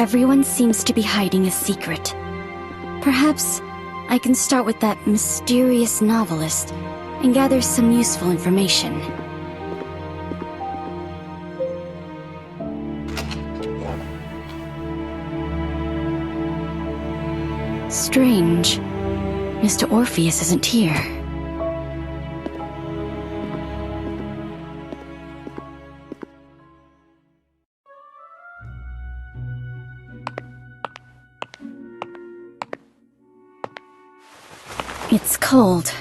Everyone seems to be hiding a secret. Perhaps I can start with that mysterious novelist and gather some useful information. Strange. Mr. Orpheus isn't here. It's cold.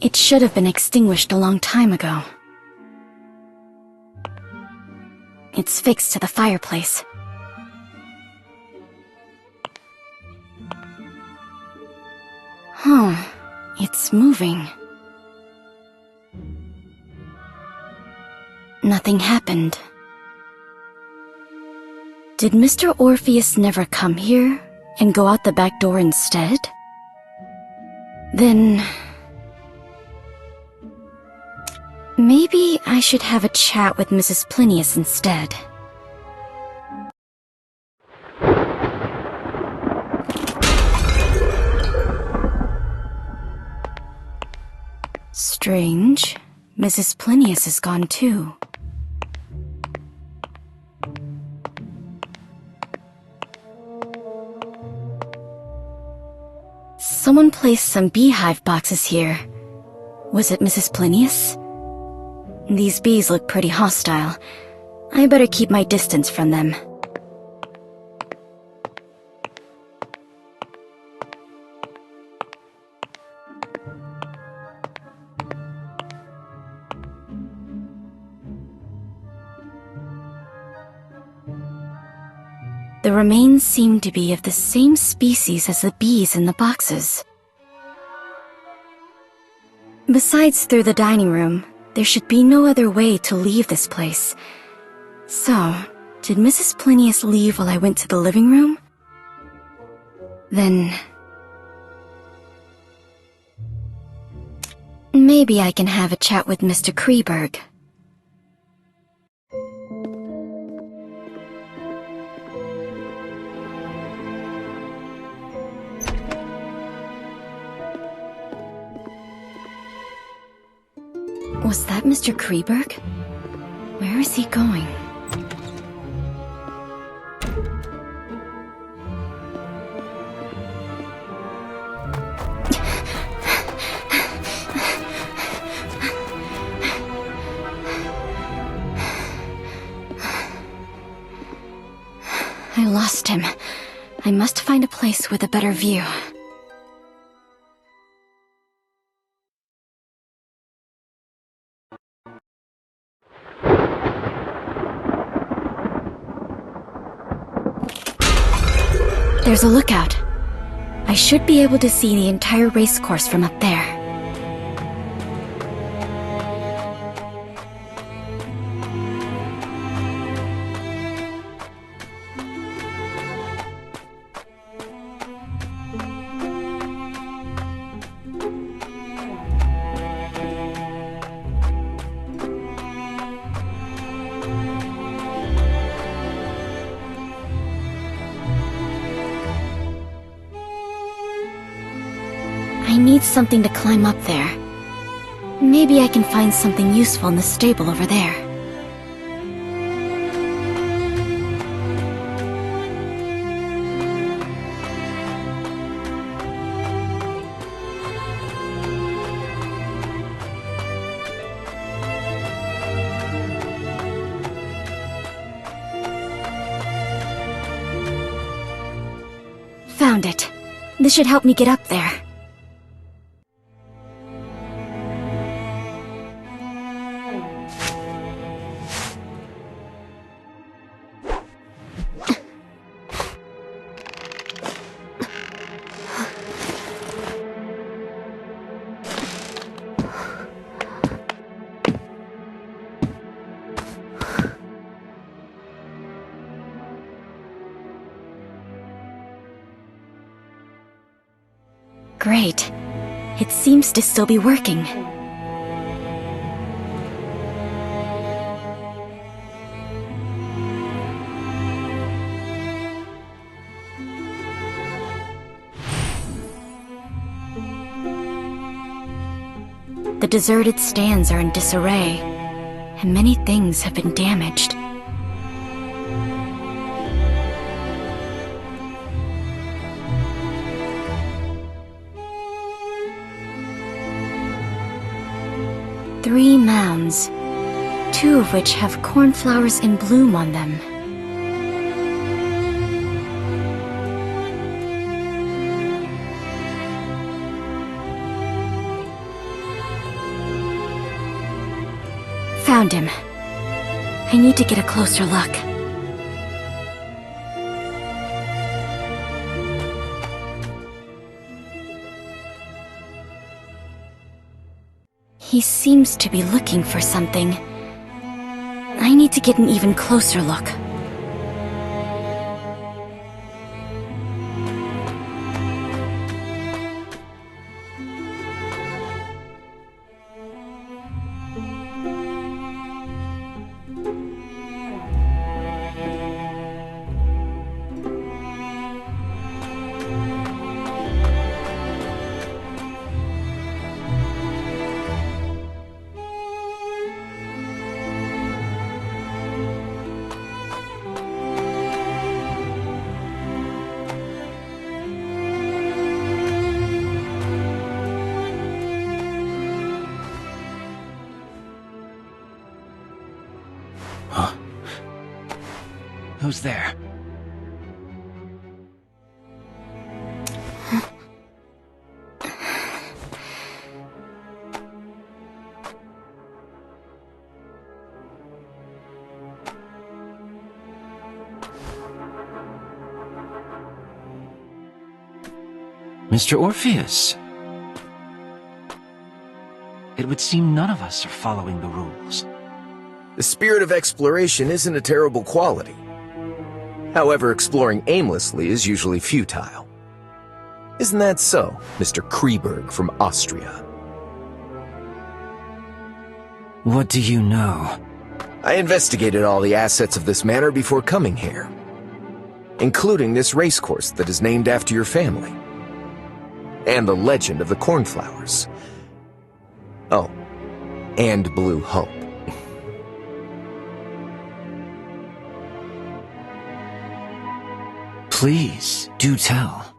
It should have been extinguished a long time ago. It's fixed to the fireplace. Huh. It's moving. Nothing happened. Did Mr. Orpheus never come here and go out the back door instead? Then... maybe I should have a chat with Mrs. Plinius instead. Strange. Mrs. Plinius is gone too. Someone placed some beehive boxes here. Was it Mrs. Plinius? These bees look pretty hostile. I better keep my distance from them. The remains seem to be of the same species as the bees in the boxes. Besides through the dining room, there should be no other way to leave this place. So, did Mrs. Plinius leave while I went to the living room? Then... maybe I can have a chat with Mr. Kreiburg. Was that Mr. Kreiburg? Where is he going? I lost him. I must find a place with a better view. There's a lookout. I should be able to see the entire racecourse from up there. I need something to climb up there. Maybe I can find something useful in the stable over there. Found it. This should help me get up there. Great. It seems to still be working. The deserted stands are in disarray, and many things have been damaged. Three mounds, two of which have cornflowers in bloom on them. Found him. I need to get a closer look. He seems to be looking for something. I need to get an even closer look. Who's there? Mr. Orpheus. It would seem none of us are following the rules. The spirit of exploration isn't a terrible quality. However, exploring aimlessly is usually futile. Isn't that so, Mr. Kreiburg from Austria? What do you know? I investigated all the assets of this manor before coming here, including this racecourse that is named after your family, and the legend of the cornflowers. Oh, and Blue Hope. Please, do tell.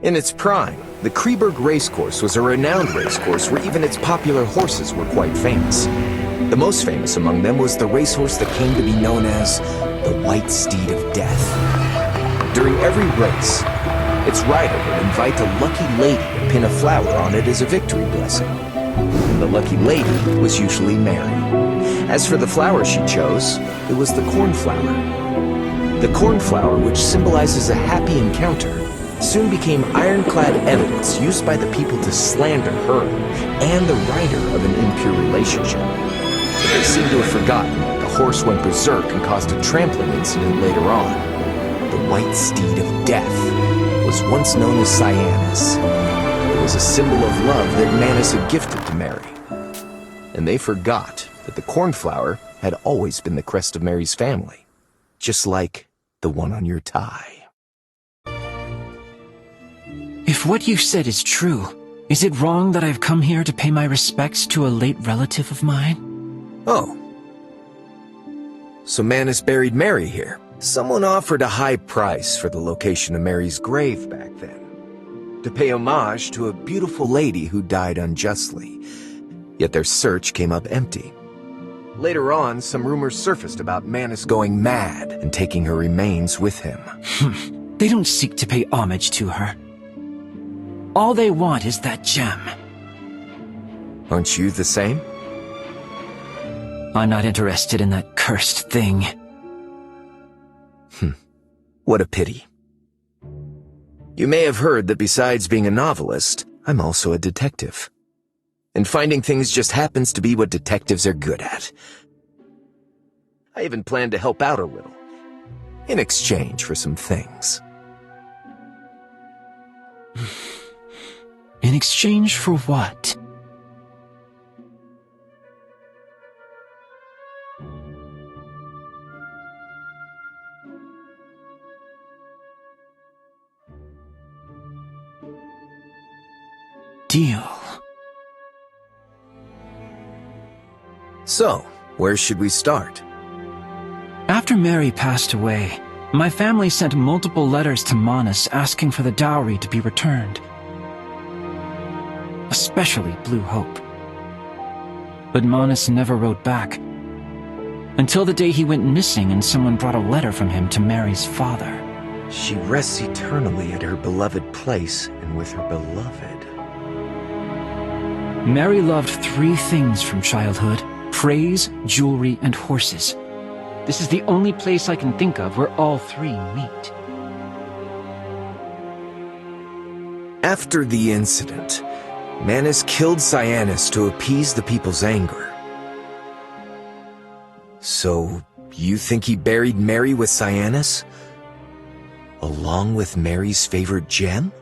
In its prime, the Kreiburg Racecourse was a renowned racecourse where even its popular horses were quite famous. The most famous among them was the racehorse that came to be known as the White Steed of Death. During every race, its rider would invite a lucky lady to pin a flower on it as a victory blessing. And the lucky lady was usually Mary. As for the flower she chose, it was the cornflower. The cornflower, which symbolizes a happy encounter, soon became ironclad evidence used by the people to slander her and the rider of an impure relationship. But they seem to have forgotten that the horse went berserk and caused a trampling incident later on. The White Steed of Death was once known as Cyanus. It was a symbol of love that Manus had gifted to Mary. And they forgot that the cornflower had always been the crest of Mary's family, just like the one on your tie. If what you said is true, is it wrong that I've come here to pay my respects to a late relative of mine? Oh. So Manus buried Mary here. Someone offered a high price for the location of Mary's grave back then, to pay homage to a beautiful lady who died unjustly. Yet their search came up empty. Later on, some rumors surfaced about Manus going mad and taking her remains with him. They don't seek to pay homage to her. All they want is that gem. Aren't you the same? I'm not interested in that cursed thing. What a pity. You may have heard that besides being a novelist, I'm also a detective. And finding things just happens to be what detectives are good at. I even plan to help out a little, in exchange for some things. In exchange for what? Deal. So, where should we start? After Mary passed away, my family sent multiple letters to Manus asking for the dowry to be returned. Especially Blue Hope. But Manus never wrote back. Until the day he went missing and someone brought a letter from him to Mary's father. She rests eternally at her beloved place and with her beloved. Mary loved 3 things from childhood: praise, jewelry, and horses. This is the only place I can think of where all 3 meet. After the incident, Manus killed Cyanus to appease the people's anger. So, you think he buried Mary with Cyanus? Along with Mary's favorite gem?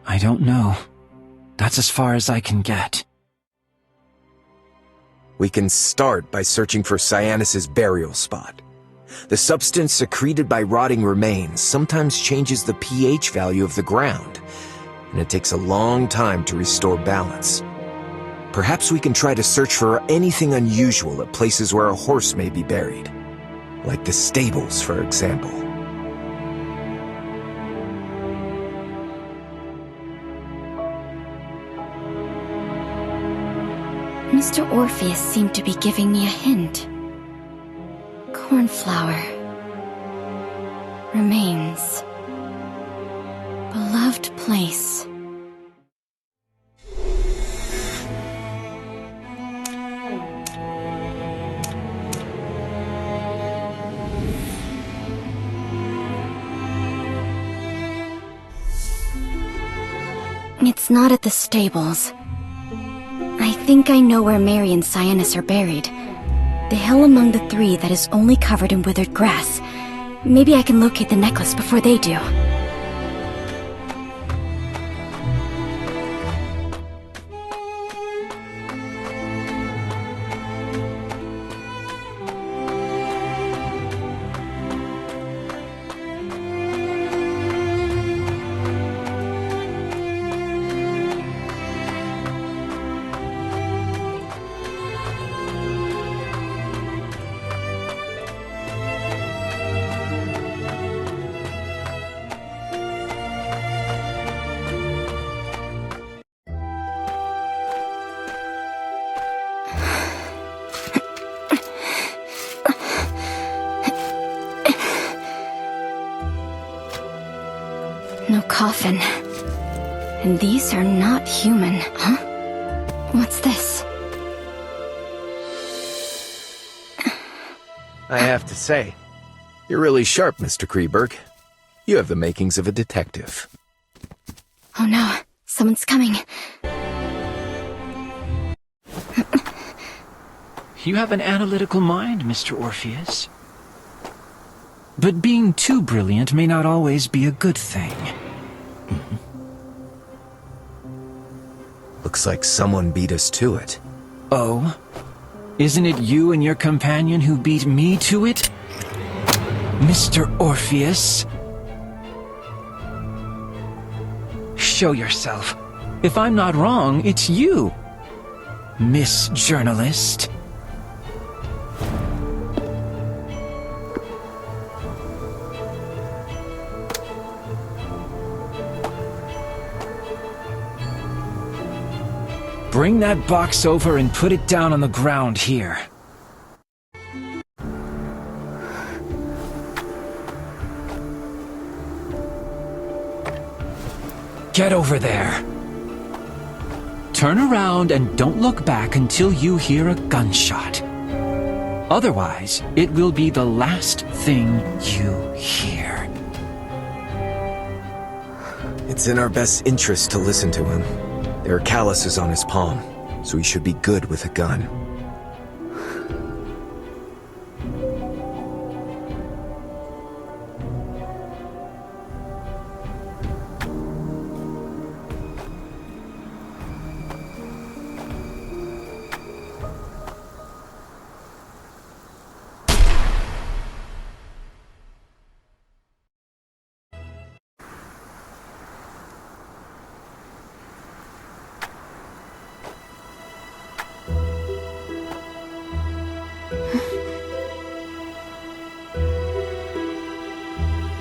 I don't know. That's as far as I can get. We can start by searching for Cyanus's burial spot. The substance secreted by rotting remains sometimes changes the pH value of the ground, and it takes a long time to restore balance. Perhaps we can try to search for anything unusual at places where a horse may be buried. Like the stables, for example. Mr. Orpheus seemed to be giving me a hint. Cornflower. Remains. Beloved place. It's not at the stables. I think I know where Mary and Cyanus are buried. The hill among the 3 that is only covered in withered grass. Maybe I can locate the necklace before they do. No coffin. And these are not human, huh? What's this? I have to say, you're really sharp, Mr. Kreiburg. You have the makings of a detective. Oh no, someone's coming. You have an analytical mind, Mr. Orpheus. But being too brilliant may not always be a good thing. Looks like someone beat us to it. Oh? Isn't it you and your companion who beat me to it? Mr. Orpheus? Show yourself. If I'm not wrong, it's you, Miss Journalist. Bring that box over and put it down on the ground here. Get over there. Turn around and don't look back until you hear a gunshot. Otherwise, it will be the last thing you hear. It's in our best interest to listen to him. There are calluses on his palm, so he should be good with a gun.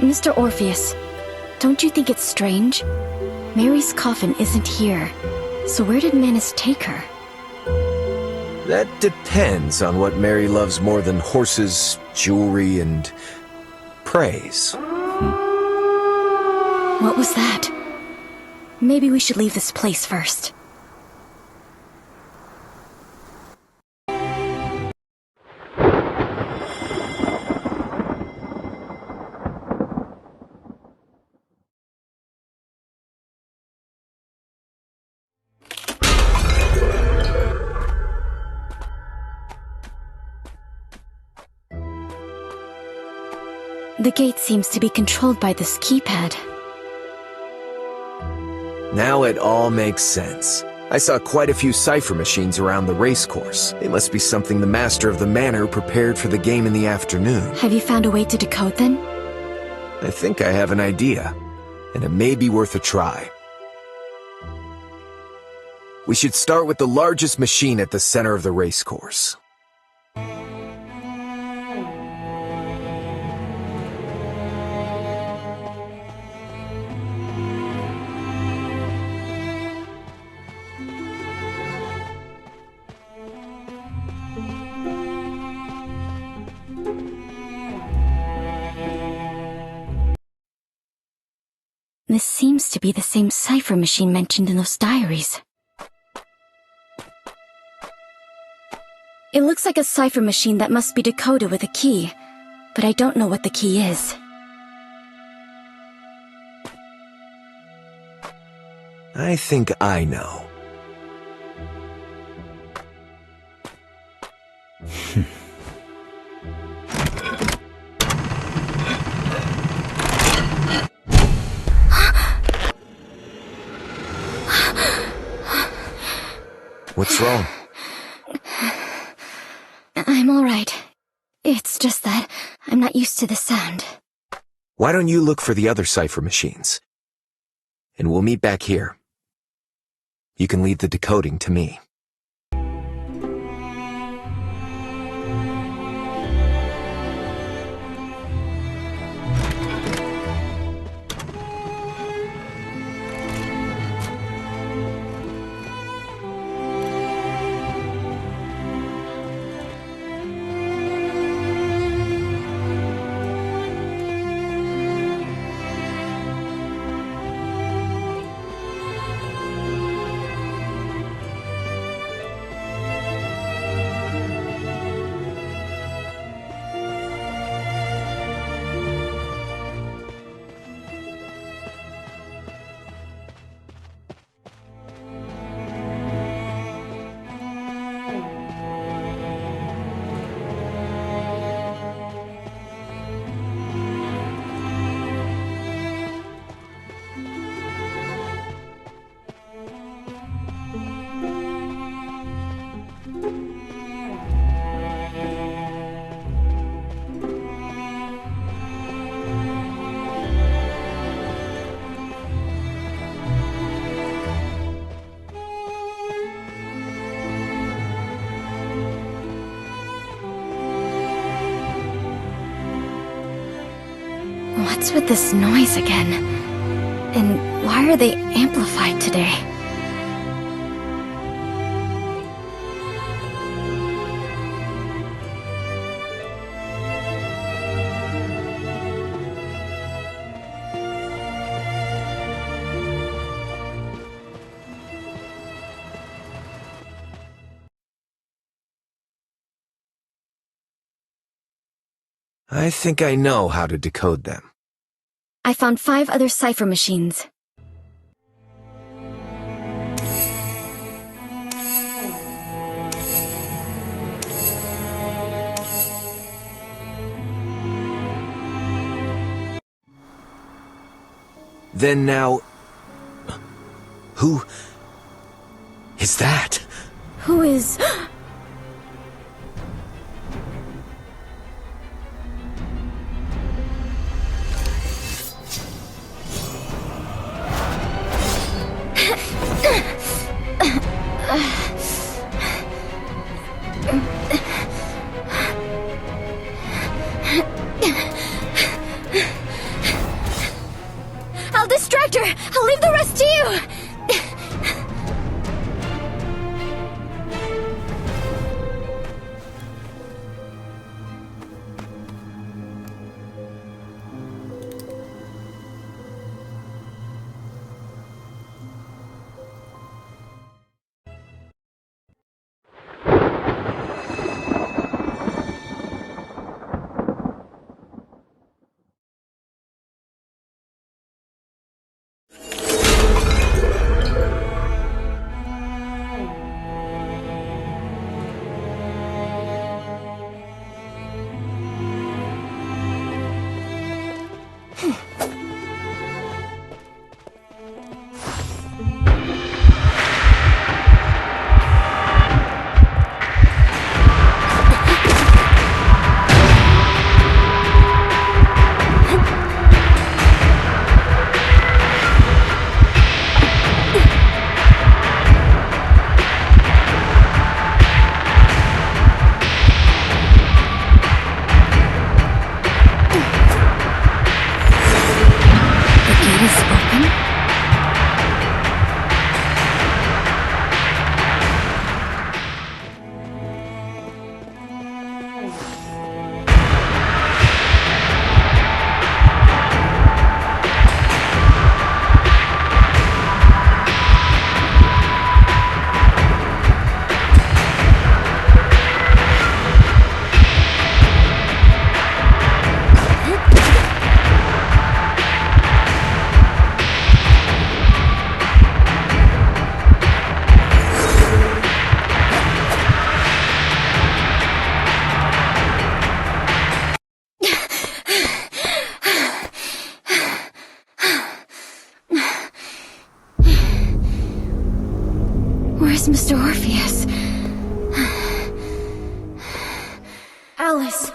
Mr. Orpheus, don't you think it's strange? Mary's coffin isn't here, so where did Manus take her? That depends on what Mary loves more than horses, jewelry, and praise. What was that? Maybe we should leave this place first. The gate seems to be controlled by this keypad. Now it all makes sense. I saw quite a few cipher machines around the racecourse. They must be something the master of the manor prepared for the game in the afternoon. Have you found a way to decode them? I think I have an idea, and it may be worth a try. We should start with the largest machine at the center of the racecourse. This seems to be the same cipher machine mentioned in those diaries. It looks like a cipher machine that must be decoded with a key, but I don't know what the key is. I think I know. What's wrong? I'm alright. It's just that I'm not used to the sound. Why don't you look for the other cipher machines? And we'll meet back here. You can leave the decoding to me. What's with this noise again? And why are they amplified today? I think I know how to decode them. I found 5 other cipher machines. Then now... Who... is that? Who is... Where's Mr. Orpheus? Alice.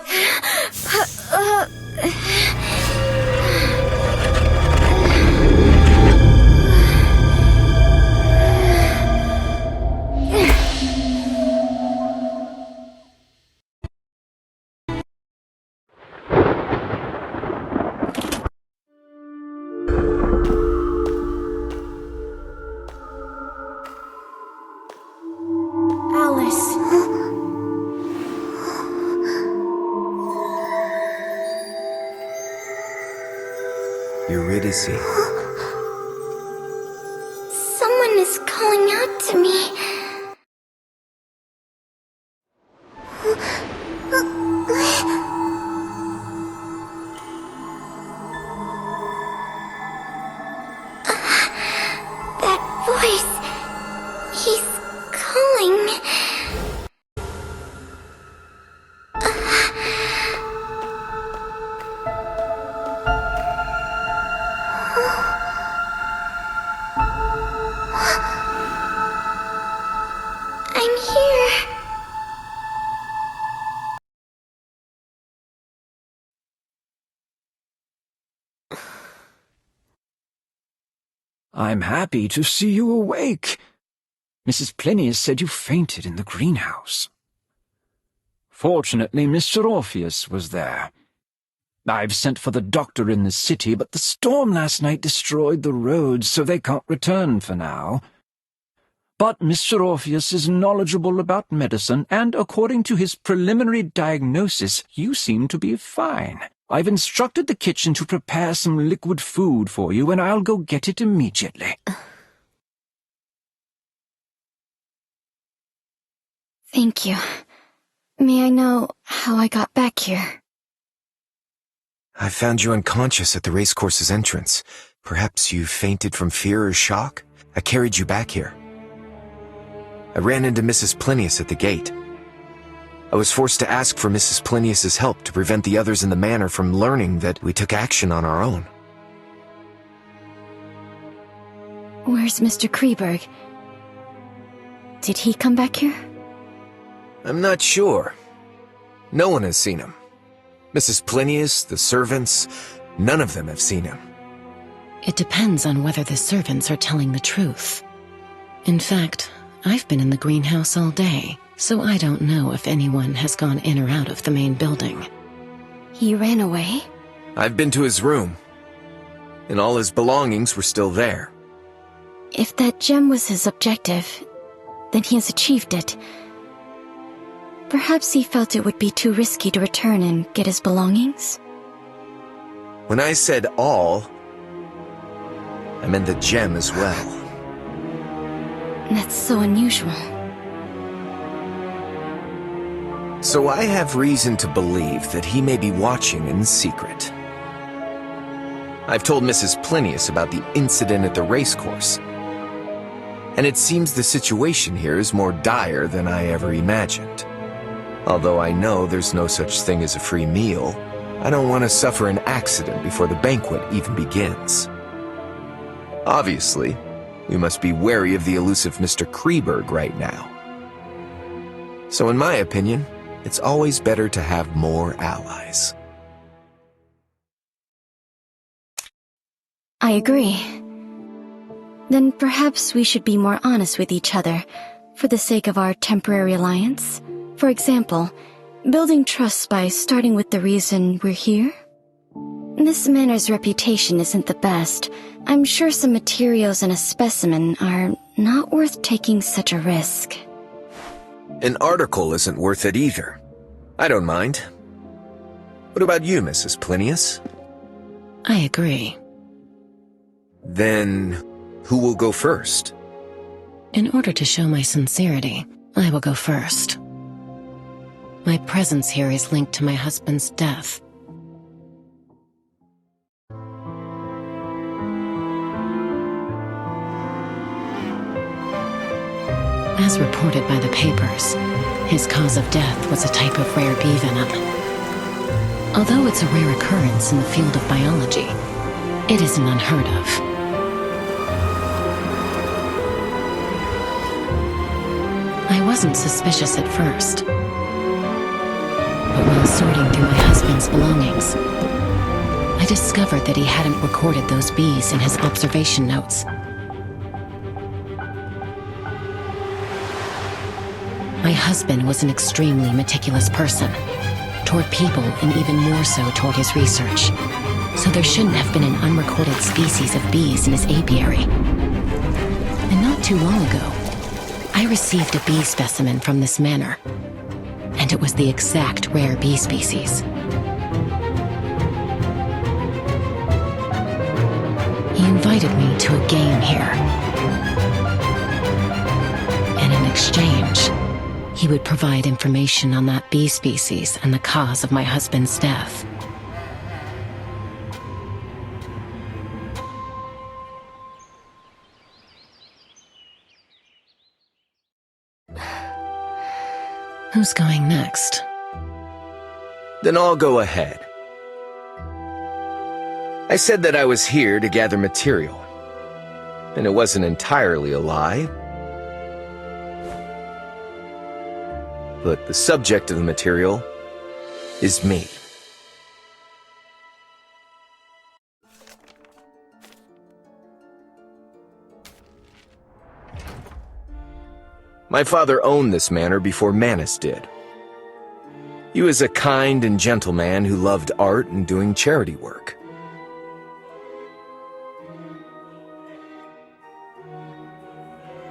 Eurydice. Someone is calling out to me. That voice. He's calling. I'm here. I'm happy to see you awake. Mrs. Plinius said you fainted in the greenhouse. Fortunately, Mr. Orpheus was there. I've sent for the doctor in the city, but the storm last night destroyed the roads, so they can't return for now. But Mr. Orpheus is knowledgeable about medicine, and according to his preliminary diagnosis, you seem to be fine. I've instructed the kitchen to prepare some liquid food for you, and I'll go get it immediately. Thank you. May I know how I got back here? I found you unconscious at the racecourse's entrance. Perhaps you fainted from fear or shock? I carried you back here. I ran into Mrs. Plinius at the gate. I was forced to ask for Mrs. Plinius's help to prevent the others in the manor from learning that we took action on our own. Where's Mr. Kreiburg? Did he come back here? I'm not sure. No one has seen him. Mrs. Plinius, the servants, none of them have seen him. It depends on whether the servants are telling the truth. In fact, I've been in the greenhouse all day, so I don't know if anyone has gone in or out of the main building. He ran away? I've been to his room, and all his belongings were still there. If that gem was his objective, then he has achieved it. Perhaps he felt it would be too risky to return and get his belongings? When I said all, I meant the gem as well. That's so unusual. So I have reason to believe that he may be watching in secret. I've told Mrs. Plinius about the incident at the racecourse, and it seems the situation here is more dire than I ever imagined. Although I know there's no such thing as a free meal, I don't want to suffer an accident before the banquet even begins. Obviously, we must be wary of the elusive Mr. Kreiburg right now. So in my opinion, it's always better to have more allies. I agree. Then perhaps we should be more honest with each other, for the sake of our temporary alliance. For example, building trust by starting with the reason we're here? This manor's reputation isn't the best. I'm sure some materials in a specimen are not worth taking such a risk. An article isn't worth it either. I don't mind. What about you, Mrs. Plinius? I agree. Then, who will go first? In order to show my sincerity, I will go first. My presence here is linked to my husband's death. As reported by the papers, his cause of death was a type of rare bee venom. Although it's a rare occurrence in the field of biology, it isn't unheard of. I wasn't suspicious at first. But while sorting through my husband's belongings, I discovered that he hadn't recorded those bees in his observation notes. My husband was an extremely meticulous person, toward people and even more so toward his research. So there shouldn't have been an unrecorded species of bees in his apiary. And not too long ago, I received a bee specimen from this manor, and it was the exact rare bee species. He invited me to a game here. And in exchange, he would provide information on that bee species and the cause of my husband's death. Who's going next? Then I'll go ahead. I said that I was here to gather material, and it wasn't entirely a lie. But the subject of the material is me. My father owned this manor before Manus did. He was a kind and gentle man who loved art and doing charity work.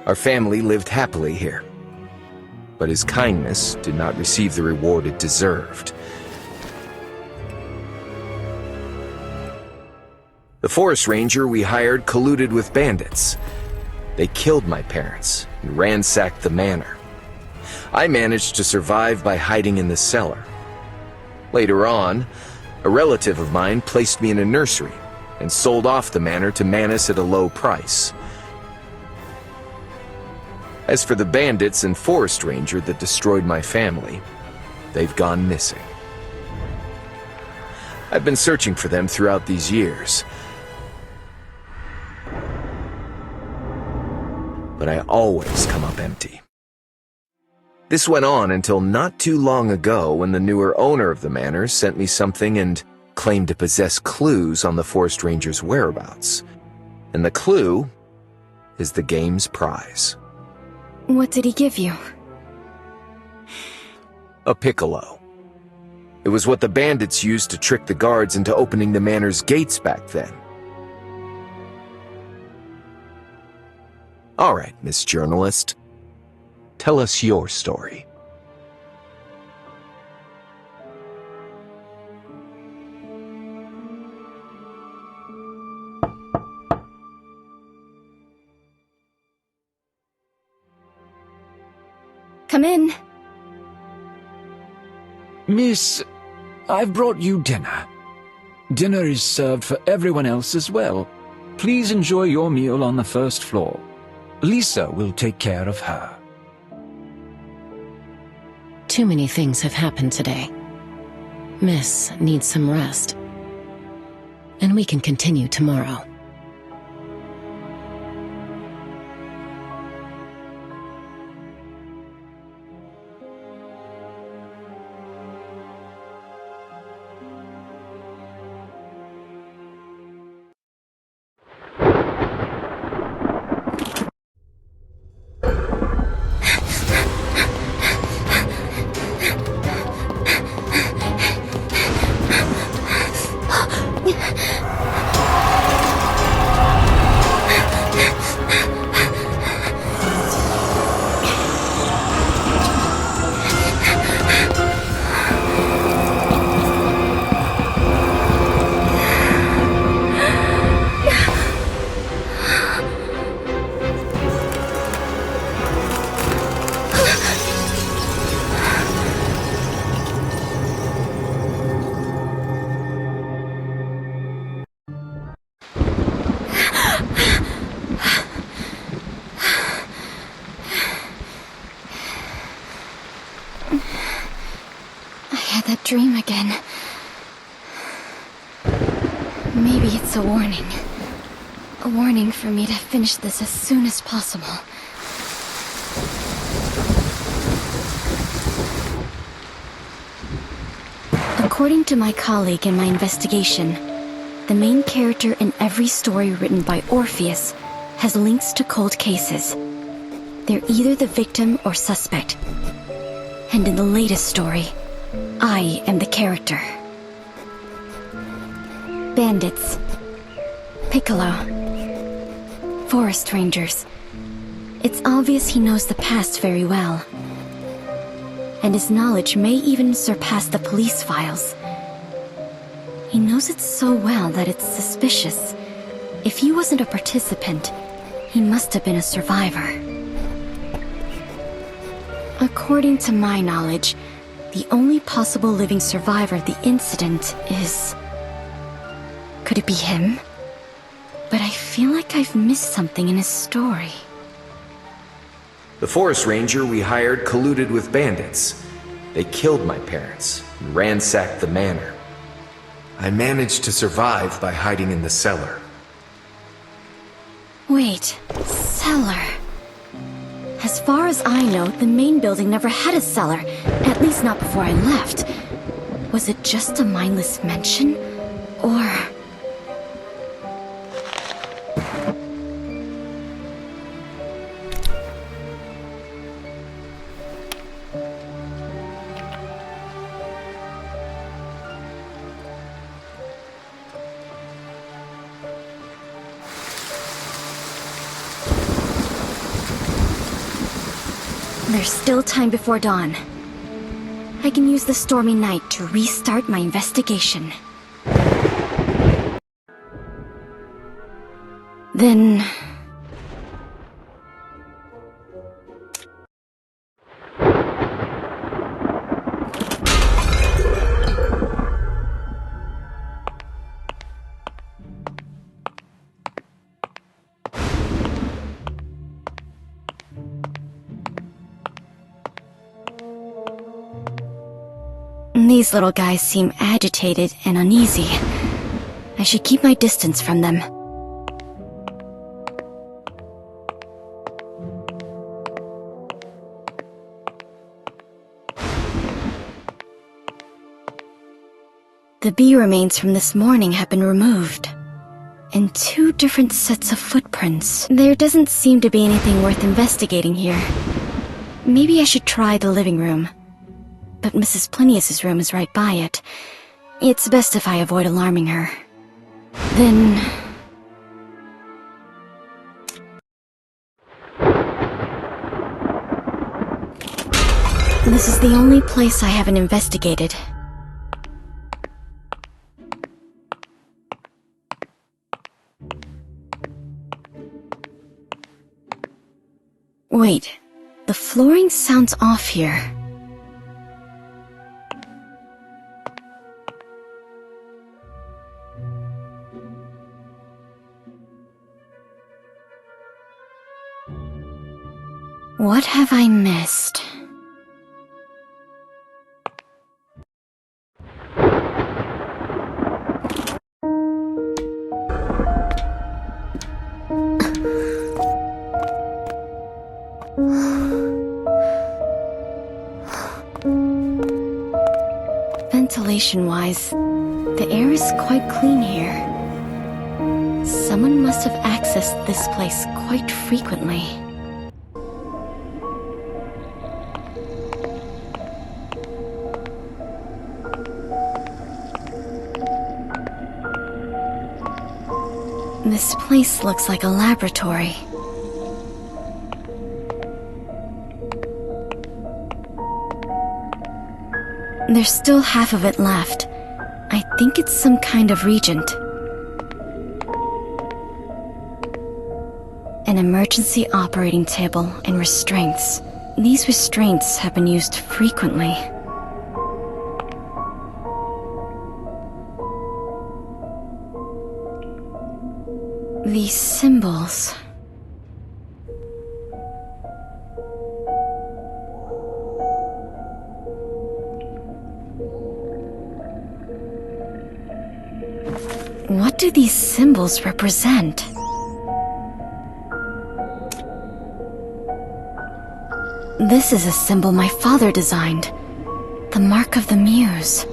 Our family lived happily here, but his kindness did not receive the reward it deserved. The forest ranger we hired colluded with bandits. They killed my parents and ransacked the manor. I managed to survive by hiding in the cellar. Later on, a relative of mine placed me in a nursery and sold off the manor to Manus at a low price. As for the bandits and forest ranger that destroyed my family, they've gone missing. I've been searching for them throughout these years, but I always come up empty. This went on until not too long ago when the newer owner of the manor sent me something and claimed to possess clues on the forest ranger's whereabouts. And the clue is the game's prize. What did he give you? A piccolo. It was what the bandits used to trick the guards into opening the manor's gates back then. All right, Miss Journalist. Tell us your story. Come in. Miss, I've brought you dinner. Dinner is served for everyone else as well. Please enjoy your meal on the first floor. Lisa will take care of her. Too many things have happened today. Miss needs some rest. And we can continue tomorrow. Dream again. Maybe it's a warning. A warning for me to finish this as soon as possible. According to my colleague in my investigation, the main character in every story written by Orpheus has links to cold cases. They're either the victim or suspect. And in the latest story, I am the character. Bandits. Piccolo. Forest rangers. It's obvious he knows the past very well. And his knowledge may even surpass the police files. He knows it so well that it's suspicious. If he wasn't a participant, he must have been a survivor. According to my knowledge, the only possible living survivor of the incident is... Could it be him? But I feel like I've missed something in his story. The forest ranger we hired colluded with bandits. They killed my parents and ransacked the manor. I managed to survive by hiding in the cellar. Wait, cellar. As far as I know, the main building never had a cellar, at least not before I left. Was it just a mindless mention? Or... There's still time before dawn. I can use the stormy night to restart my investigation. Then... These little guys seem agitated and uneasy. I should keep my distance from them. The bee remains from this morning have been removed. And 2 different sets of footprints. There doesn't seem to be anything worth investigating here. Maybe I should try the living room. But Mrs. Plinius's room is right by it. It's best if I avoid alarming her. Then... This is the only place I haven't investigated. Wait, the flooring sounds off here. What have I missed? Ventilation-wise, the air is quite clean here. Someone must have accessed this place quite frequently. This place looks like a laboratory. There's still half of it left. I think it's some kind of reagent. An emergency operating table and restraints. These restraints have been used frequently. These symbols... What do these symbols represent? This is a symbol my father designed. The mark of the Muse.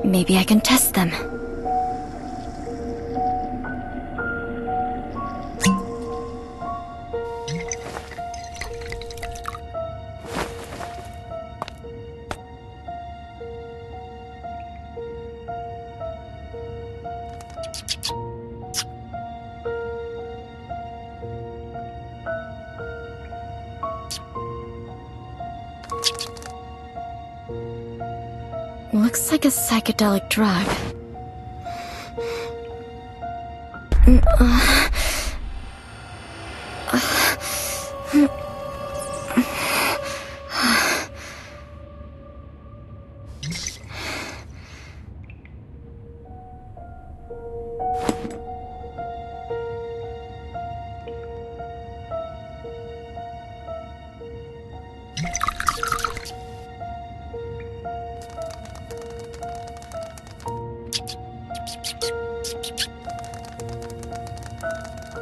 Maybe I can test them. Looks like a psychedelic drug.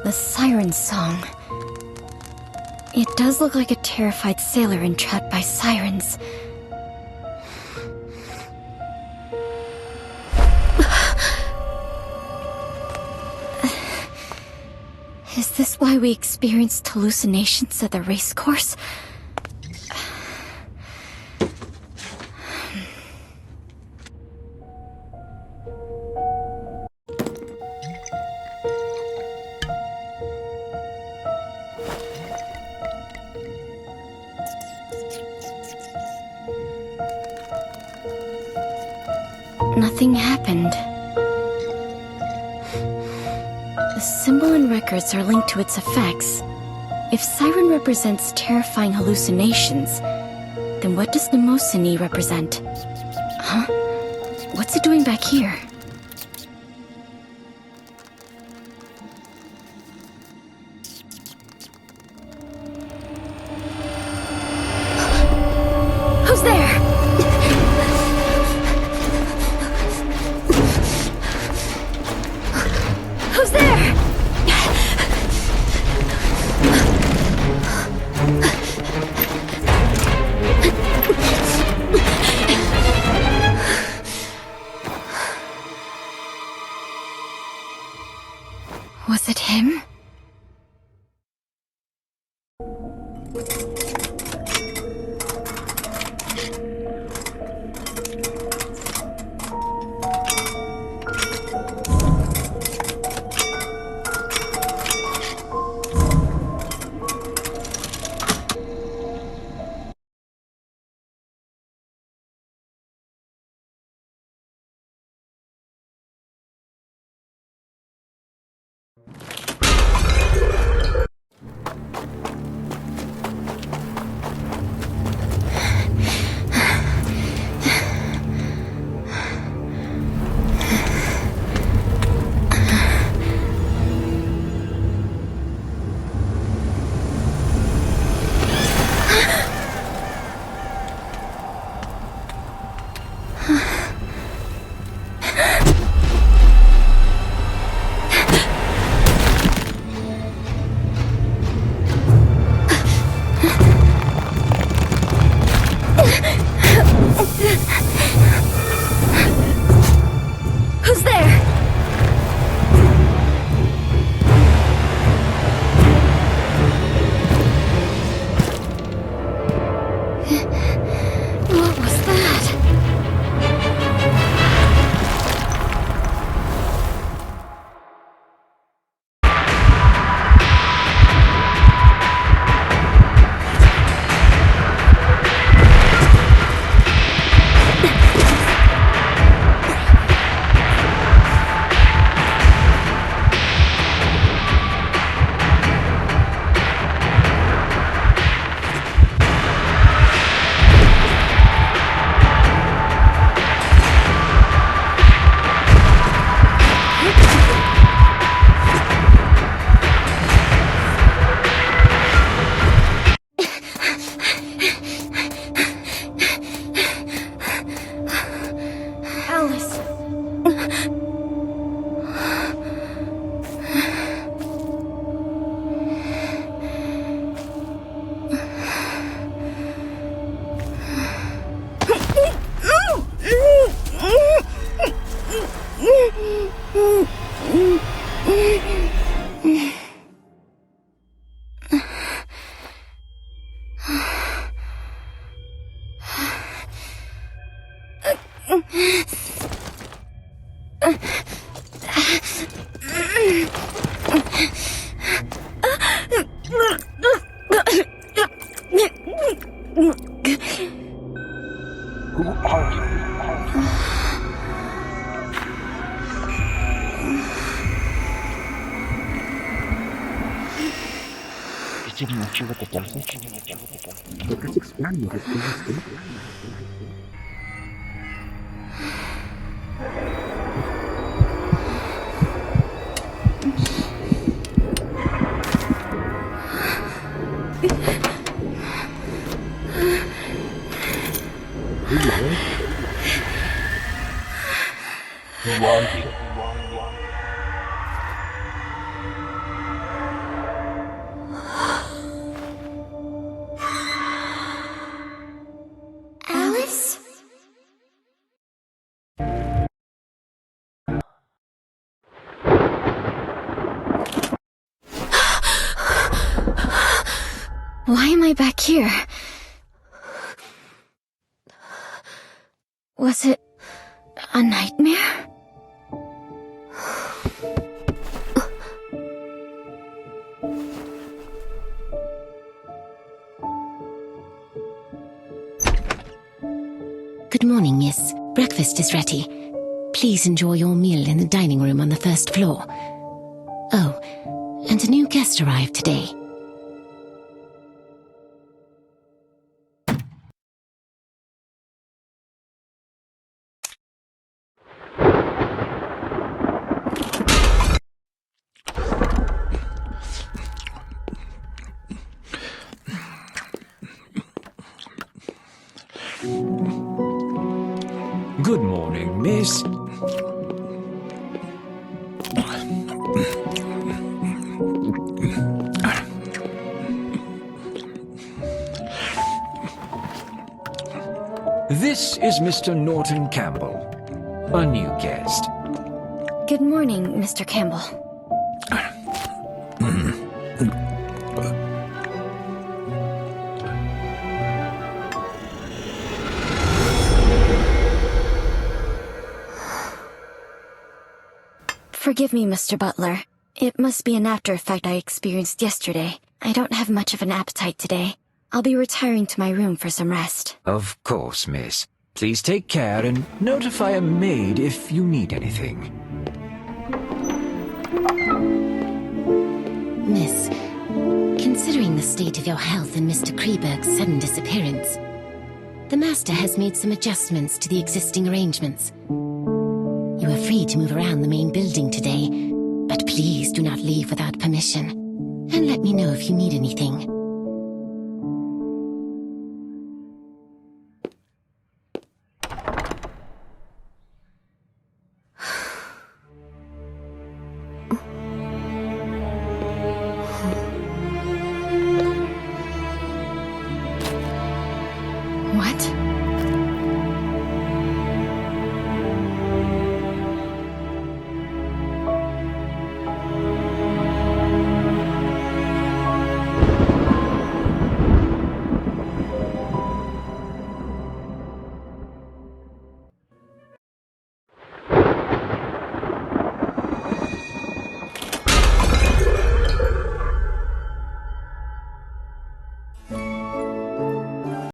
The siren song. It does look like a terrified sailor entrapped by sirens. Is this why we experienced hallucinations at the racecourse? Nothing happened. The symbol and records are linked to its effects. If siren represents terrifying hallucinations, then what does mnemosyne represent? Huh? What's it doing back here? Who's there? Who's there? Was it him? Who's there? What was that? Who are you? Is it not you with the dosage? Let us explain what is going on. Who are you? Alice? Why am I back here? Was it a nightmare? Good morning, miss. Breakfast is ready. Please enjoy your meal in the dining room on the first floor. Oh, and a new guest arrived today. Good morning, miss. This is Mr. Norton Campbell, a new guest. Good morning, Mr. Campbell. Forgive me, Mr. Butler. It must be an after effect I experienced yesterday. I don't have much of an appetite today. I'll be retiring to my room for some rest. Of course, miss. Please take care and notify a maid if you need anything. Miss, considering the state of your health and Mr. Kreiburg's sudden disappearance, the Master has made some adjustments to the existing arrangements. You are free to move around the main building today, but please do not leave without permission. And let me know if you need anything.